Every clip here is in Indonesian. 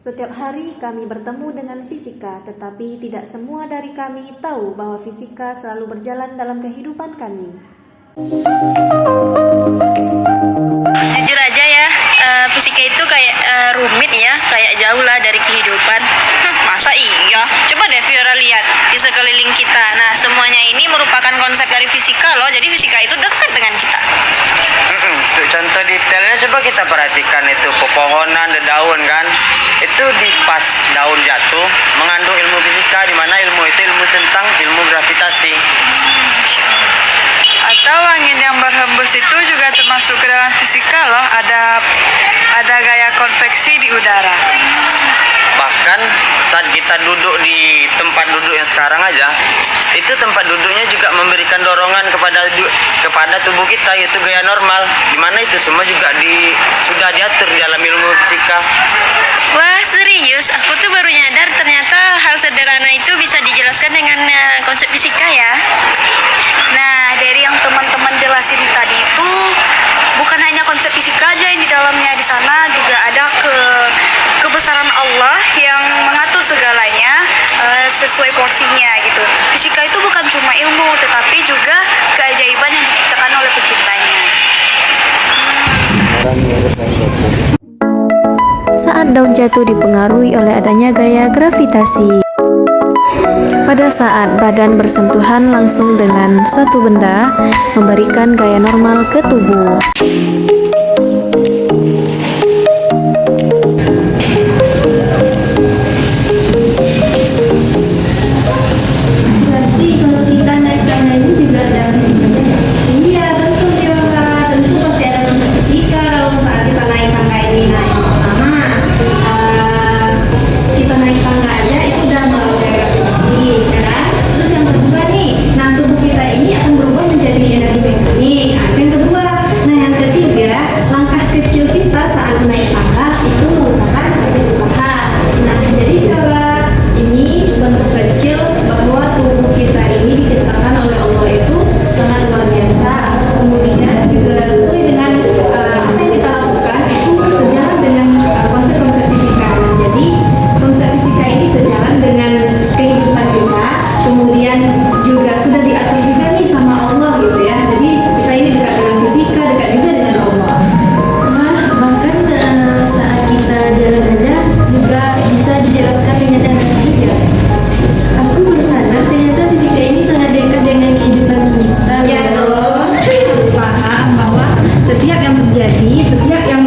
Setiap hari kami bertemu dengan fisika, tetapi tidak semua dari kami tahu bahwa fisika selalu berjalan dalam kehidupan kami. Jujur aja ya, fisika itu kayak rumit ya, kayak jauh lah dari kehidupan. Masa iya? Coba deh Fiora lihat di sekeliling kita. Nah, semuanya ini merupakan konsep dari fisika loh, jadi fisika itu dekat dengan kita. Untuk contoh detailnya coba kita perhatikan itu pepohonan, dedaun kan, itu di pas daun jatuh mengandung ilmu fisika, di mana ilmu itu ilmu tentang ilmu gravitasi. Atau angin yang berhembus itu juga termasuk ke dalam fisika loh, ada gaya konveksi di udara. Bahkan saat kita duduk di tempat duduk yang sekarang aja, itu tempat duduknya juga memberikan dorongan kepada tubuh kita, yaitu gaya normal, dimana itu semua juga sudah diatur dalam ilmu fisika. Wah serius, aku tuh baru nyadar ternyata hal sederhana itu bisa dijelaskan dengan konsep fisika ya. Nah, dari yang teman-teman jelasin tadi itu bukan hanya konsep fisika aja yang di dalamnya, di sana juga ada kebesaran Allah yang mengatur segalanya sesuai porsinya gitu. Fisika itu bukan cuma ilmu, tetapi juga keajaiban yang diciptakan oleh penciptanya. Saat daun jatuh dipengaruhi oleh adanya gaya gravitasi. Pada saat badan bersentuhan langsung dengan suatu benda, memberikan gaya normal ke tubuh. Berarti kalau kita naik tangga ini juga ada fisikanya ya? Iya, tentu Fiora. Tentu pasti ada konsep fisika kalau saat kita naik tangga ini. Nah, yang pertama, kita naik tangga aja itu udah melalui gravitasi, ya kan? Terus yang kedua nih, nah tubuh kita ini akan berubah menjadi energi mekanik. Nah, itu yang kedua. Nah, yang ketiga, langkah kecil kita saat naik tangga itu merupakan suatu usaha. Nah, jadi Fiora, ini bentuk kecil bahwa tubuh kita ini diciptakan oleh Allah itu sangat luar biasa. Kemudian juga sesuai dengan apa yang kita lakukan itu sejalan dengan konsep-konsep fisika. Nah, jadi konsep fisika ini sejalan dengan kehidupan kita. Kemudian juga sudah diatur juga nih sama Allah gitu ya. Jadi kita ini dekat dengan fisika, dekat juga dengan Allah. Bahkan saat kita jalan aja juga bisa dijelaskan dengan data ketiga. Aku baru sadar ternyata fisika ini sangat dekat dengan kehidupan kita. Ya dong, harus paham bahwa setiap yang terjadi, setiap yang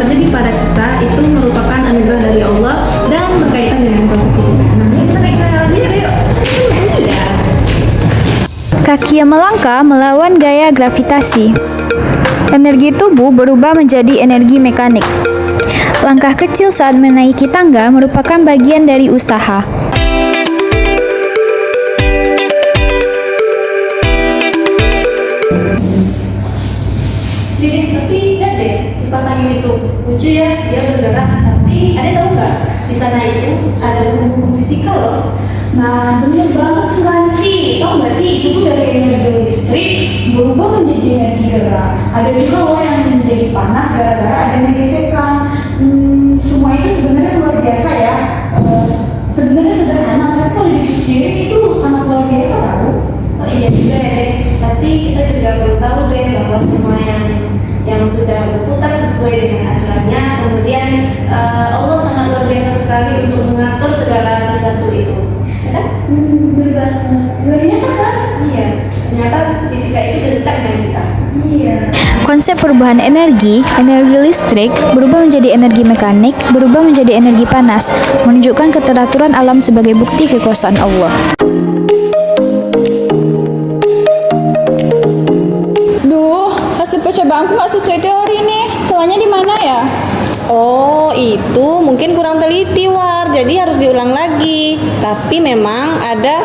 terjadi pada kita itu merupakan anugerah dari Allah dan berkaitan dengan konsep fisika. Nah, yuk kita naik ke aja yuk. Iya. Kaki yang melangkah melawan gaya gravitasi. Energi tubuh berubah menjadi energi mekanik. Langkah kecil saat menaiki tangga merupakan bagian dari usaha. Jadi, tapi lihat deh, kipas angin itu lucu ya, dia bergerak. Tapi ada tahu nggak di sana itu ada hukum fisika loh. Nah, bener banget Suranti. Tahu nggak sih itu tuh dari energi listrik berubah menjadi energi gerak. Ada juga loh yang menjadi panas gara-gara ada yang gesekan. Semua itu sebenarnya luar biasa ya. Sebenarnya sederhana, tapi kalau dipikirin itu sangat luar biasa tahu. Oh iya juga ya deh. Tapi kita juga perlu tahu deh bahwa semua yang sudah berputar sesuai dengan aturannya. Kemudian Allah sangat luar biasa sekali untuk mengatur segala sesuatu itu. Ya kan? Benar banget. Luar biasa kan? Iya. Ternyata fisika itu dekat dengan kita. Iya. Konsep perubahan energi listrik berubah menjadi energi mekanik, berubah menjadi energi panas, menunjukkan keteraturan alam sebagai bukti kekuasaan Allah. Duh, hasil percobaanku nggak sesuai teori nih. Salahnya di mana ya? Oh, itu mungkin kurang teliti, War. Jadi harus diulang lagi. Tapi memang ada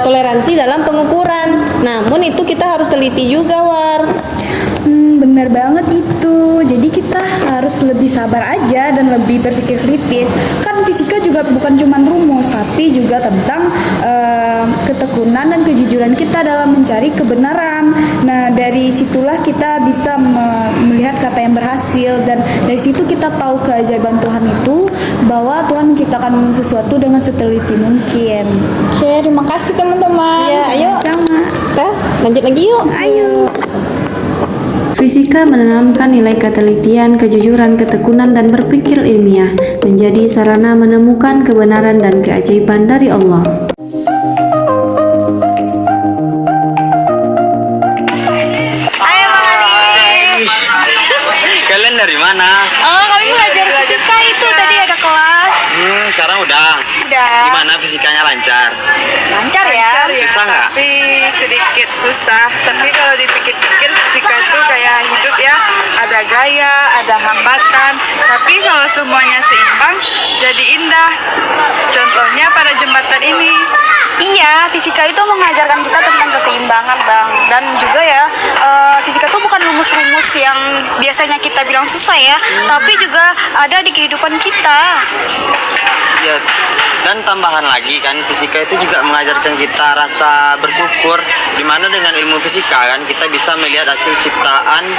toleransi dalam pengukuran. Namun itu kita harus teliti juga, War. Benar banget itu. jadi kita harus lebih sabar aja dan lebih berpikir kritis. Kan fisika juga bukan cuma rumus, tapi juga tentang ketekunan dan kejujuran kita dalam mencari kebenaran. Nah, dari situlah kita bisa melihat kata yang berhasil, dan dari situ kita tahu keajaiban Tuhan itu, bahwa Tuhan menciptakan sesuatu dengan seteliti mungkin. Oke, terima kasih teman-teman. Ya, ayo. Sama. Kita lanjut lagi yuk. Ayo. Fisika menanamkan nilai ketelitian, kejujuran, ketekunan, dan berpikir ilmiah, menjadi sarana menemukan kebenaran dan keajaiban dari Allah. Kalian dari mana? Oh, kami belajar fisika itu tadi ada kelas. Sekarang udah. Udah. Gimana fisikanya lancar? Lancar ya. Susah nggak? Tapi sedikit susah. Tapi kalau dipikir-pikir fisika itu kayak hidup ya. Ada gaya, ada hambatan. Tapi kalau semuanya seimbang, jadi indah. Contohnya pada jembatan ini. Iya, fisika itu mengajarkan kita tentang keseimbangan, Bang. Dan juga ya, fisika itu bukan rumus-rumus yang biasanya kita bilang susah ya, tapi juga ada di kehidupan kita. Ya, dan tambahan lagi kan, fisika itu juga mengajarkan kita rasa bersyukur, dimana dengan ilmu fisika kan kita bisa melihat hasil ciptaan,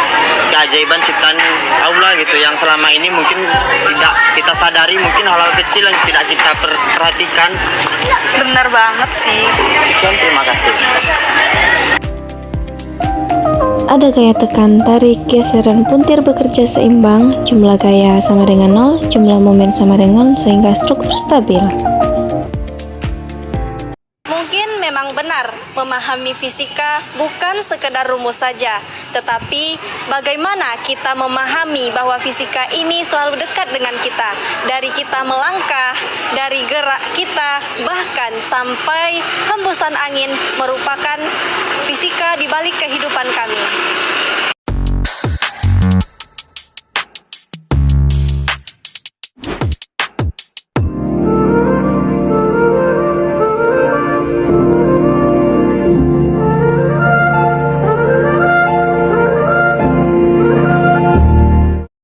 keajaiban ciptaan Allah gitu, yang selama ini mungkin tidak kita sadari, mungkin hal-hal kecil yang tidak kita perhatikan. Benar banget sih. Sekian, terima kasih. Ada gaya tekan, tarik, geser, dan puntir bekerja seimbang, jumlah gaya sama dengan 0, jumlah momen sama dengan sehingga struktur stabil. Mungkin memang benar memahami fisika bukan sekedar rumus saja, tetapi bagaimana kita memahami bahwa fisika ini selalu dekat dengan kita, dari kita melangkah, dari gerak kita, bahkan sampai hembusan angin merupakan fisika di balik kehidupan kami.